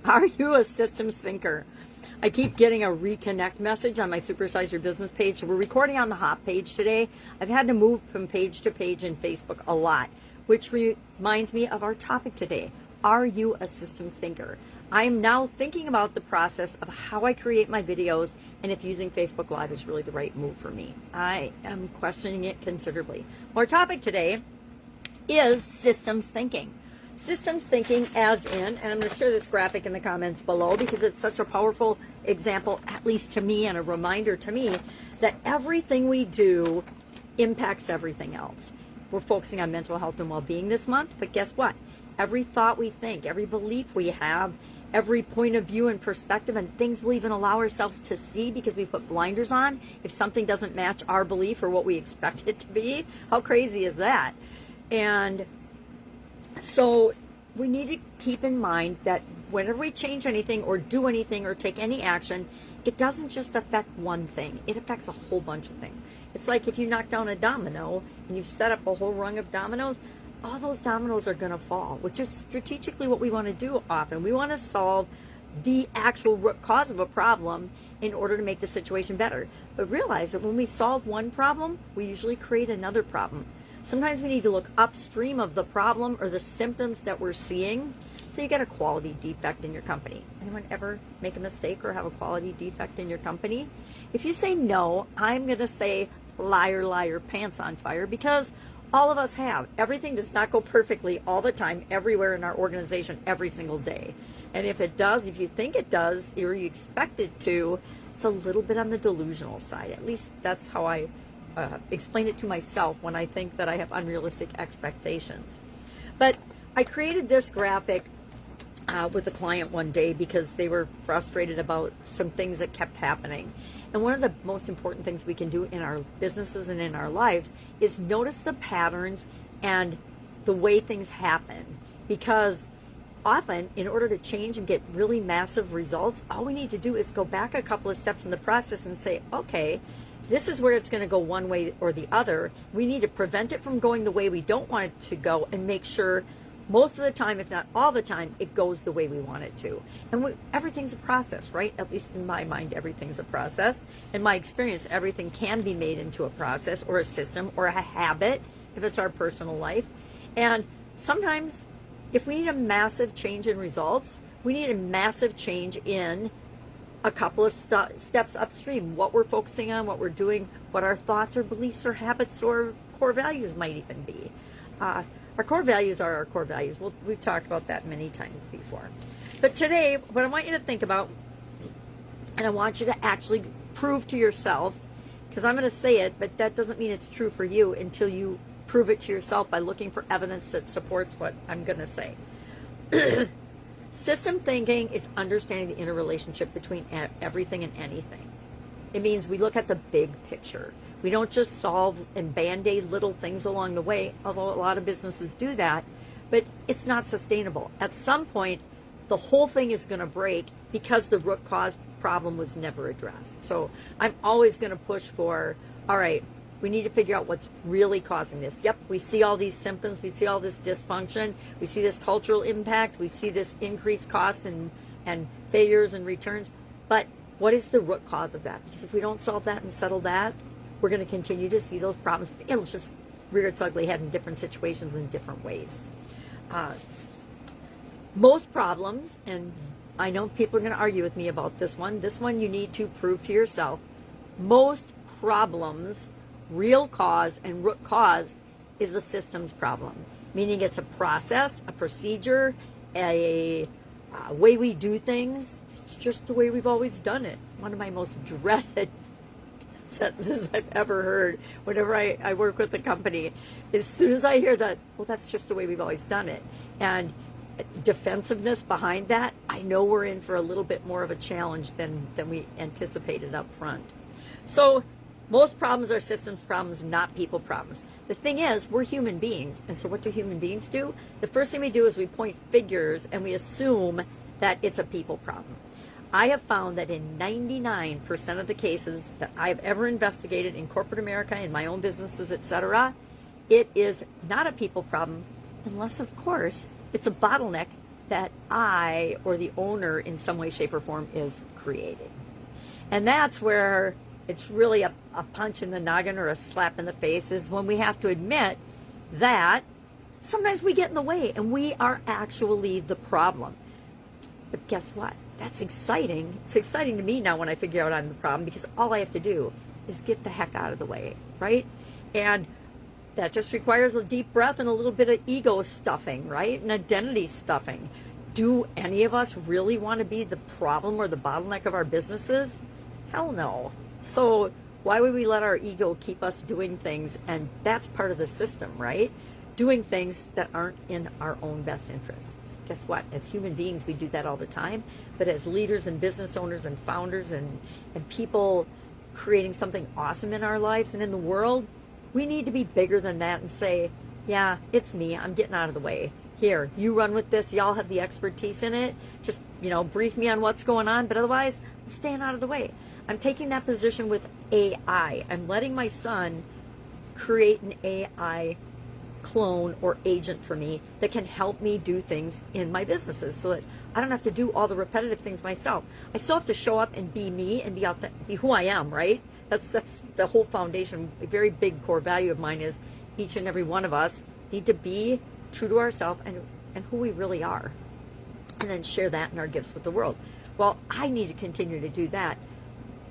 Are you a systems thinker? I keep getting a reconnect message on my Supersize Your Business page. So we're recording on the hot page today. I've had to move from page to page in Facebook a lot, which reminds me of our topic today. Are you a systems thinker? I'm now thinking about the process of how I create my videos and if using Facebook Live is really the right move for me. I am questioning it considerably. Our topic today is systems thinking. Systems thinking as in, and I'm going to share this graphic in the comments below because it's such a powerful example, at least to me, and a reminder to me that everything we do impacts everything else. We're focusing on mental health and well-being this month, but guess what? Every thought we think, every belief we have, every point of view and perspective, and things we'll even allow ourselves to see because we put blinders on if something doesn't match our belief or what we expect it to be. How crazy is that? And so we need to keep in mind that whenever we change anything or do anything or take any action, it doesn't just affect one thing. It affects a whole bunch of things. It's like if you knock down a domino and you've set up a whole rung of dominoes, all those dominoes are going to fall, which is strategically what we want to do often. We want to solve the actual root cause of a problem in order to make the situation better. But realize that when we solve one problem, we usually create another problem. Sometimes we need to look upstream of the problem or the symptoms that we're seeing. So you get a quality defect in your company. Anyone ever make a mistake or have a quality defect in your company? If you say no, I'm going to say liar, liar, pants on fire, because all of us have. Everything does not go perfectly all the time, everywhere in our organization, every single day. And if it does, if you think it does, or you expect it to, it's a little bit on the delusional side. At least that's how I explain it to myself when I think that I have unrealistic expectations. But I created this graphic with a client one day because they were frustrated about some things that kept happening. And one of the most important things we can do in our businesses and in our lives is notice the patterns and the way things happen. Because often, in order to change and get really massive results, all we need to do is go back a couple of steps in the process and say, okay, this is where it's going to go one way or the other. We need to prevent it from going the way we don't want it to go and make sure most of the time, if not all the time, it goes the way we want it to. And everything's a process, right? At least in my mind, everything's a process. In my experience, everything can be made into a process or a system or a habit if it's our personal life. And sometimes if we need a massive change in results, we need a massive change in a couple of steps upstream, what we're focusing on, what we're doing, what our thoughts or beliefs or habits or core values might even be. Our core values are our core values. We've talked about that many times before. But today, what I want you to think about, and I want you to actually prove to yourself, because I'm going to say it, but that doesn't mean it's true for you until you prove it to yourself by looking for evidence that supports what I'm going to say. System thinking is understanding the interrelationship between everything and anything. It means we look at the big picture. We don't just solve and band-aid little things along the way, although a lot of businesses do that, but it's not sustainable. At some point, the whole thing is going to break because the root cause problem was never addressed. So I'm always going to push for, all right, we need to figure out what's really causing this. Yep, we see all these symptoms, we see all this dysfunction, we see this cultural impact, we see this increased cost and failures and returns, but what is the root cause of that? Because if we don't solve that and settle that, we're going to continue to see those problems. It'll just rear its ugly head in different situations in different ways. Most problems, and I know people are going to argue with me about this one you need to prove to yourself, most problems, real cause and root cause is a systems problem, meaning it's a process, a procedure, a way we do things. It's just the way we've always done it. One of my most dreaded sentences I've ever heard whenever I work with a company. As soon as I hear that, well, that's just the way we've always done it, and defensiveness behind that, I know we're in for a little bit more of a challenge than we anticipated up front. So most problems are systems problems, not people problems. The thing is, we're human beings, and so what do human beings do? The first thing we do is we point fingers and we assume that it's a people problem. I have found that in 99% of the cases that I've ever investigated in corporate America, in my own businesses, etc., it is not a people problem, unless, of course, it's a bottleneck that I or the owner in some way, shape, or form is creating. And that's where it's really a punch in the noggin or a slap in the face, is when we have to admit that sometimes we get in the way and we are actually the problem. But guess what? That's exciting. It's exciting to me now when I figure out I'm the problem, because all I have to do is get the heck out of the way, right? And that just requires a deep breath and a little bit of ego stuffing, right? And identity stuffing. Do any of us really want to be the problem or the bottleneck of our businesses? Hell no. So why would we let our ego keep us doing things? And that's part of the system, right? Doing things that aren't in our own best interests. Guess what? As human beings, we do that all the time. But as leaders and business owners and founders and people creating something awesome in our lives and in the world, we need to be bigger than that and say, yeah, it's me. I'm getting out of the way. Here, you run with this. Y'all have the expertise in it. Just, brief me on what's going on. But otherwise, I'm staying out of the way. I'm taking that position with AI. I'm letting my son create an AI clone or agent for me that can help me do things in my businesses so that I don't have to do all the repetitive things myself. I still have to show up and be me and be who I am, right? That's the whole foundation. A very big core value of mine is each and every one of us need to be true to ourselves and who we really are, and then share that in our gifts with the world. Well, I need to continue to do that.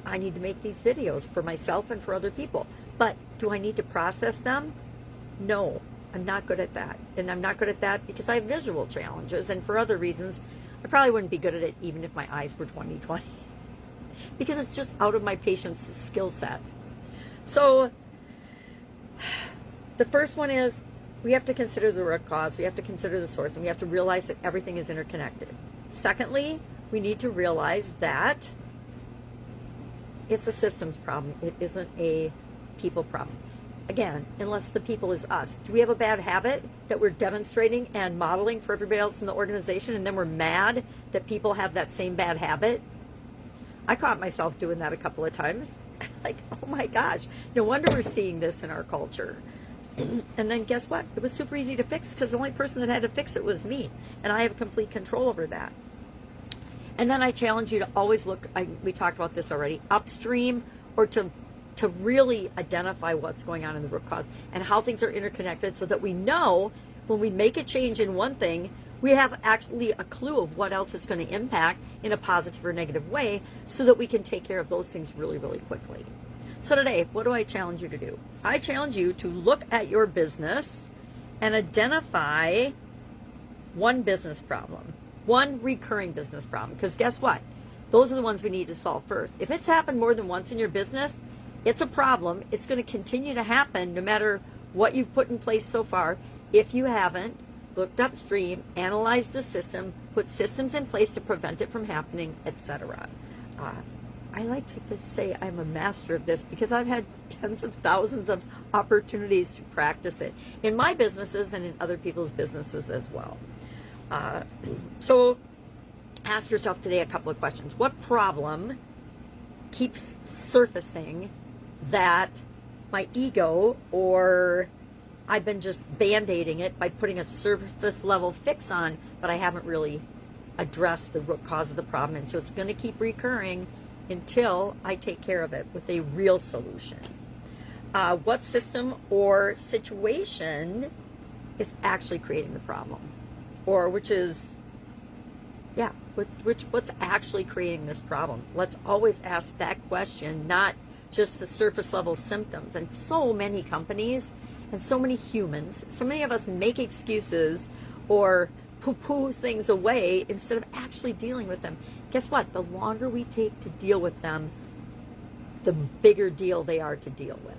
I need to make these videos for myself and for other people. But do I need to process them? No, I'm not good at that. And I'm not good at that because I have visual challenges, and for other reasons, I probably wouldn't be good at it even if my eyes were 20/20. Because it's just out of my patient's skill set. So the first one is we have to consider the root cause, we have to consider the source, and we have to realize that everything is interconnected. Secondly, we need to realize that it's a systems problem. It isn't a people problem. Again, unless the people is us. Do we have a bad habit that we're demonstrating and modeling for everybody else in the organization, and then we're mad that people have that same bad habit? I caught myself doing that a couple of times. Like, oh my gosh, no wonder we're seeing this in our culture. And then guess what? It was super easy to fix because the only person that had to fix it was me. And I have complete control over that. And then I challenge you to always look, we talked about this already, upstream, or to really identify what's going on in the root cause and how things are interconnected, so that we know when we make a change in one thing, we have actually a clue of what else it's going to impact in a positive or negative way, so that we can take care of those things really, really quickly. So today, what do I challenge you to do? I challenge you to look at your business and identify one business problem, one recurring business problem. Because guess what? Those are the ones we need to solve first. If it's happened more than once in your business, it's a problem. It's going to continue to happen no matter what you've put in place so far. If you haven't looked upstream, analyzed the system, put systems in place to prevent it from happening, etc. I like to say I'm a master of this because I've had tens of thousands of opportunities to practice it in my businesses and in other people's businesses as well. So ask yourself today a couple of questions. What problem keeps surfacing that my ego, or I've been just band-aiding it by putting a surface level fix on, but I haven't really addressed the root cause of the problem, and so it's going to keep recurring until I take care of it with a real solution. What system or situation is actually creating the problem, or what's actually creating this problem? Let's always ask that question, not just the surface level symptoms. And so many companies and so many humans, so many of us make excuses or poo-poo things away instead of actually dealing with them. Guess what? The longer we take to deal with them, the bigger deal they are to deal with.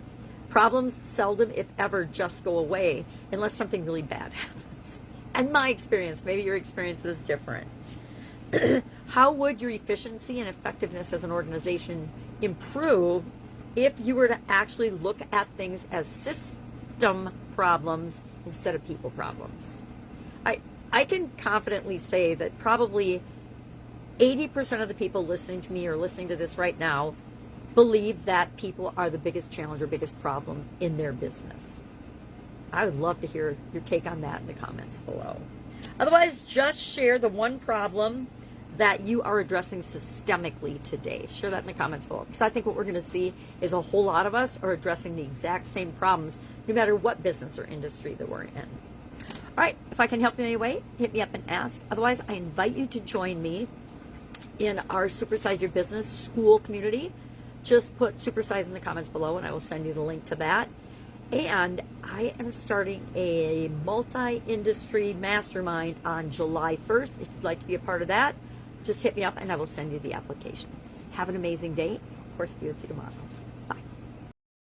Problems seldom, if ever, just go away unless something really bad happens. And my experience, maybe your experience is different. How would your efficiency and effectiveness as an organization improve if you were to actually look at things as system problems instead of people problems? I can confidently say that probably 80% of the people listening to me or listening to this right now believe that people are the biggest challenge or biggest problem in their business. I would love to hear your take on that in the comments below. Otherwise, just share the one problem that you are addressing systemically today. Share that in the comments below, because I think what we're going to see is a whole lot of us are addressing the exact same problems, no matter what business or industry that we're in. All right, if I can help in any way, hit me up and ask. Otherwise, I invite you to join me in our Supersize Your Business School community. Just put Supersize in the comments below and I will send you the link to that. And I am starting a multi-industry mastermind on July 1st. If you'd like to be a part of that, just hit me up and I will send you the application. Have an amazing day. Of course, be with you tomorrow.